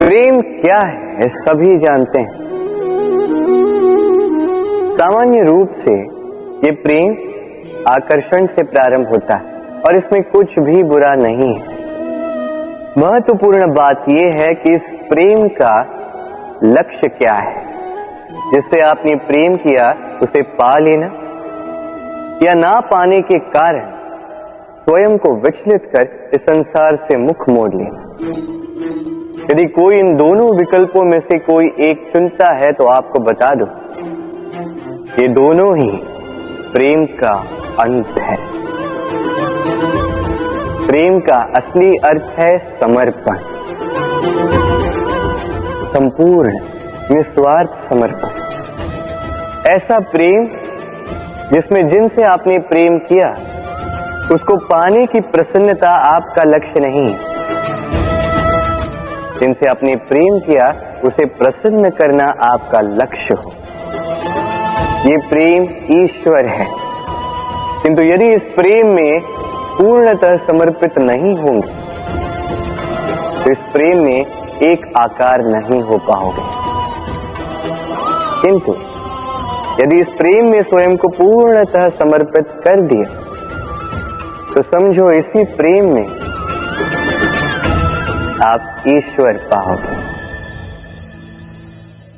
प्रेम क्या है सभी जानते हैं। सामान्य रूप से ये प्रेम आकर्षण से प्रारंभ होता है और इसमें कुछ भी बुरा नहीं है। महत्वपूर्ण बात यह है कि इस प्रेम का लक्ष्य क्या है। जिससे आपने प्रेम किया उसे पा लेना या ना पाने के कारण स्वयं को विचलित कर इस संसार से मुख मोड़ लेना। यदि कोई इन दोनों विकल्पों में से कोई एक चुनता है तो आपको बता दो, ये दोनों ही प्रेम का अंत है। प्रेम का असली अर्थ है समर्पण, संपूर्ण निस्वार्थ समर्पण। ऐसा प्रेम जिसमें जिनसे आपने प्रेम किया उसको पाने की प्रसन्नता आपका लक्ष्य नहीं है। जिनसे आपने प्रेम किया उसे प्रसन्न करना आपका लक्ष्य हो। ये प्रेम ईश्वर है, किंतु यदि इस प्रेम में पूर्णतः समर्पित नहीं होंगे तो इस प्रेम में एक आकार नहीं हो पाओगे। किंतु यदि इस प्रेम में स्वयं को पूर्णतः समर्पित कर दिया तो समझो इसी प्रेम में आप ईश्वर पाओगे।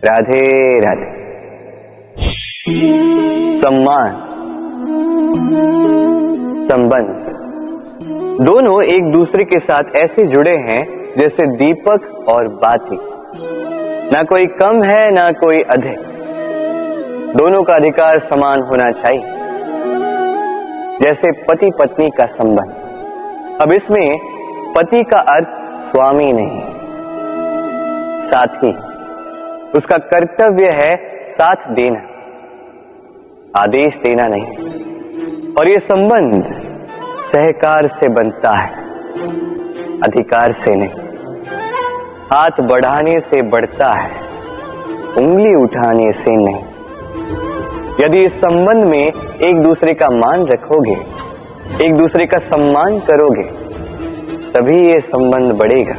राधे राधे। सम्मान, संबंध दोनों एक दूसरे के साथ ऐसे जुड़े हैं जैसे दीपक और बाती। ना कोई कम है ना कोई अधिक, दोनों का अधिकार समान होना चाहिए। जैसे पति पत्नी का संबंध। अब इसमें पति का अर्थ स्वामी नहीं, साथी। उसका कर्तव्य है साथ देना, आदेश देना नहीं। और ये संबंध सहकार से बनता है, अधिकार से नहीं। हाथ बढ़ाने से बढ़ता है, उंगली उठाने से नहीं। यदि इस संबंध में एक दूसरे का मान रखोगे, एक दूसरे का सम्मान करोगे, तभी ये संबंध बढ़ेगा,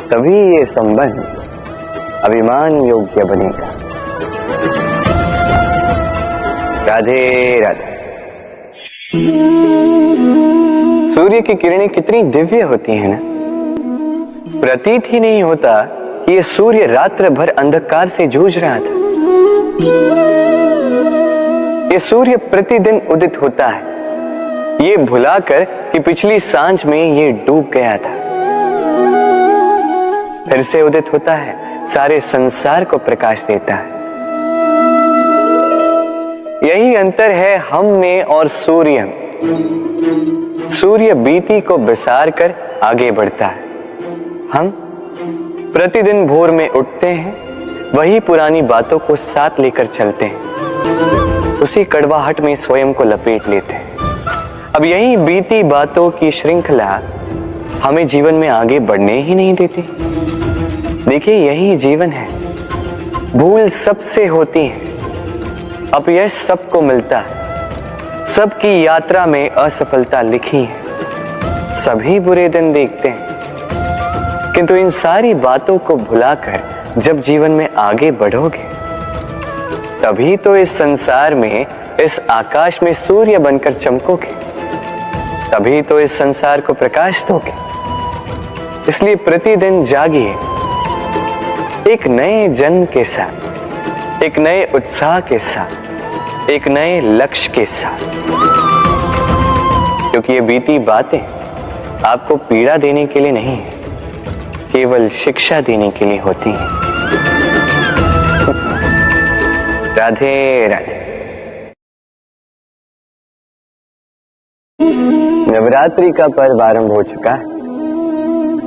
तभी ये संबंध अभिमान योग्य बनेगा। राधे राधे। सूर्य की किरणें कितनी दिव्य होती हैं ना। प्रतीत ही नहीं होता कि ये सूर्य रात्र भर अंधकार से जूझ रहा था। ये सूर्य प्रतिदिन उदित होता है, ये भुलाकर कि पिछली सांझ में ये डूब गया था। फिर से उदित होता है, सारे संसार को प्रकाश देता है। यही अंतर है हम में और सूर्य में। सूर्य बीती को बिसार कर आगे बढ़ता है। हम प्रतिदिन भोर में उठते हैं, वही पुरानी बातों को साथ लेकर चलते हैं, उसी कड़वाहट में स्वयं को लपेट लेते हैं। अब यही बीती बातों की श्रृंखला हमें जीवन में आगे बढ़ने ही नहीं देती। देखिए, यही जीवन है। भूल सबसे होती है, अपयश सबको मिलता है, सबकी यात्रा में असफलता लिखी है, सभी बुरे दिन देखते हैं। किंतु इन सारी बातों को भुलाकर जब जीवन में आगे बढ़ोगे, तभी तो इस संसार में, इस आकाश में सूर्य बनकर चमकोगे, तभी तो इस संसार को प्रकाश दोगे। इसलिए प्रतिदिन जागिए, एक नए जन्म के साथ, एक नए उत्साह के साथ, एक नए लक्ष्य के साथ। क्योंकि ये बीती बातें आपको पीड़ा देने के लिए नहीं, केवल शिक्षा देने के लिए होती हैं। राधे राधे। नवरात्रि का पर्व आरंभ हो चुका है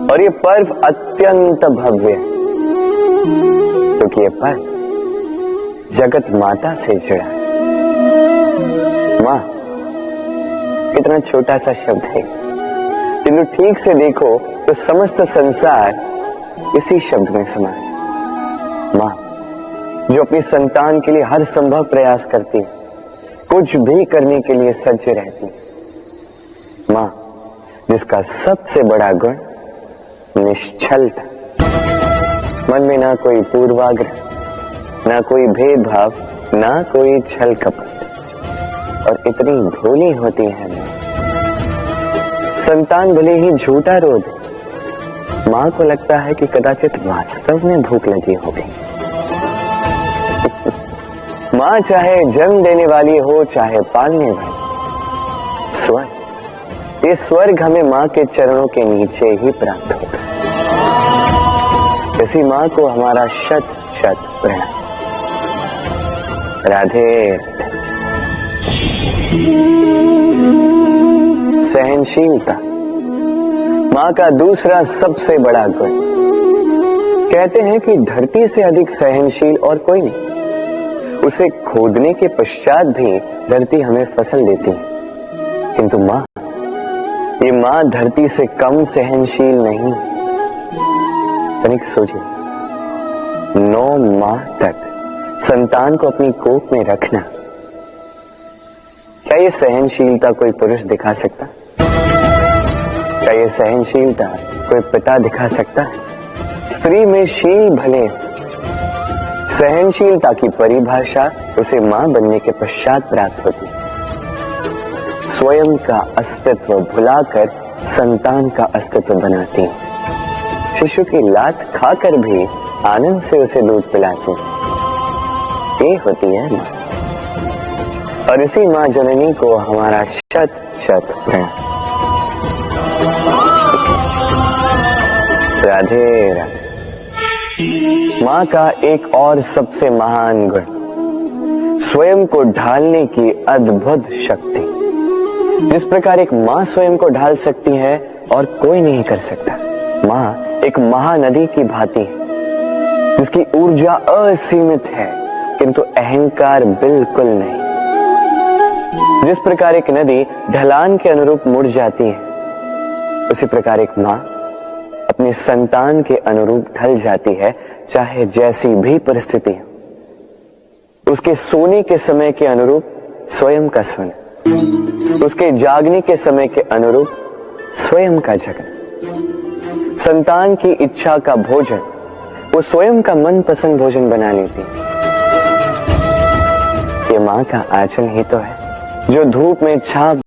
और ये पर्व अत्यंत भव्य है, क्योंकि ये पर्व जगत माता से जुड़ा है। मां कितना छोटा सा शब्द है, किंतु ठीक से देखो तो समस्त संसार इसी शब्द में समा है। मां जो अपनी संतान के लिए हर संभव प्रयास करती है, कुछ भी करने के लिए सज्ज रहती है। मां जिसका सबसे बड़ा गुण निश्चलता। मन में ना कोई पूर्वाग्रह, ना कोई भेदभाव, ना कोई छल कपट, और इतनी भोली होती है मां। संतान भले ही झूठा रो दे, मां को लगता है कि कदाचित वास्तव में भूख लगी होगी। मां चाहे जन्म देने वाली हो चाहे पालने वाली, स्वर्ग, ये स्वर्ग हमें मां के चरणों के नीचे ही प्राप्त होता है। इसी मां को हमारा शत शत प्रणाम। राधे राधे। सहनशीलता मां का दूसरा सबसे बड़ा गुण। कहते हैं कि धरती से अधिक सहनशील और कोई नहीं। उसे खोदने के पश्चात भी धरती हमें फसल देती है, किंतु मां, ये मां धरती से कम सहनशील नहीं। तनिक सोचिए, 9 माह तक संतान को अपनी कोख में रखना, क्या ये सहनशीलता कोई पुरुष दिखा सकता? क्या ये सहनशीलता कोई पिता दिखा सकता है? स्त्री में शील भले, सहनशीलता की परिभाषा उसे मां बनने के पश्चात प्राप्त होती है। स्वयं का अस्तित्व भुलाकर संतान का अस्तित्व बनाती है। शिशु की लात खाकर भी आनंद से उसे दूध पिलाती है। ये होती है मां, और इसी मां जननी को हमारा शत शत प्रणाम। राधे राधे। मां का एक और सबसे महान गुण, स्वयं को ढालने की अद्भुत शक्ति। जिस प्रकार एक मां स्वयं को ढाल सकती है और कोई नहीं कर सकता। मां एक महानदी की भांति है, जिसकी ऊर्जा असीमित है किंतु अहंकार बिल्कुल नहीं। जिस प्रकार एक नदी ढलान के अनुरूप मुड़ जाती है, उसी प्रकार एक मां अपनी संतान के अनुरूप ढल जाती है, चाहे जैसी भी परिस्थिति हो। उसके सोने के समय के अनुरूप स्वयं का सोना, उसके जागने के समय के अनुरूप स्वयं का जगना। संतान की इच्छा का भोजन वो स्वयं का मनपसंद भोजन बना लेती है। ये मां का आंचल ही तो है जो धूप में छाप